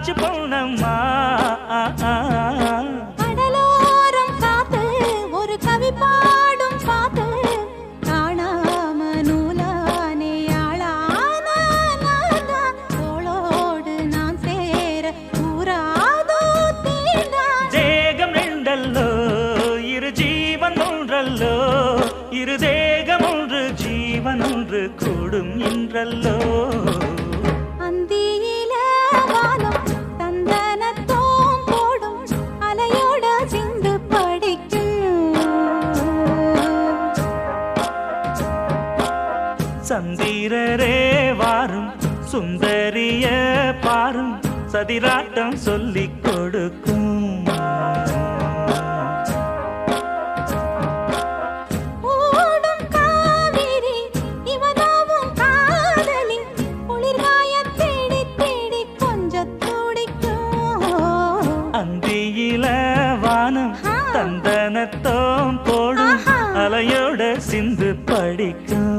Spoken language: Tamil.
ஆச்சு பொன்னம்மா. கடலோரம் காத்து ஒரு கவி பாடும் பாத்து காணாம நூலானே ஆளான தோளோடு நான் சேர கூறாதோ தீண்டா. தேகம் ரெண்டல்லோ இரு ஜீவன் ஒன்றல்லோ, இரு தேகம் ஒன்று ஜீவன் ஒன்று கூடும் என்றல்லோ. அந்தியில வானம் தந்தனத்தோம் போடும் அலையோட சிந்து படிக்கும். சந்திரரே வாரும் சுந்தரிய பாரும் சதிராட்டம் சொல்லிக் கொடுக்கும். ஓடும் காவிரி இவனாவும் காதலி குளிர்காய தேடி தேடி கொஞ்சம் துடிக்கும். அந்தியில வானம் தந்தனத்தோம் போடும் அலையோட சிந்து படிக்கும்.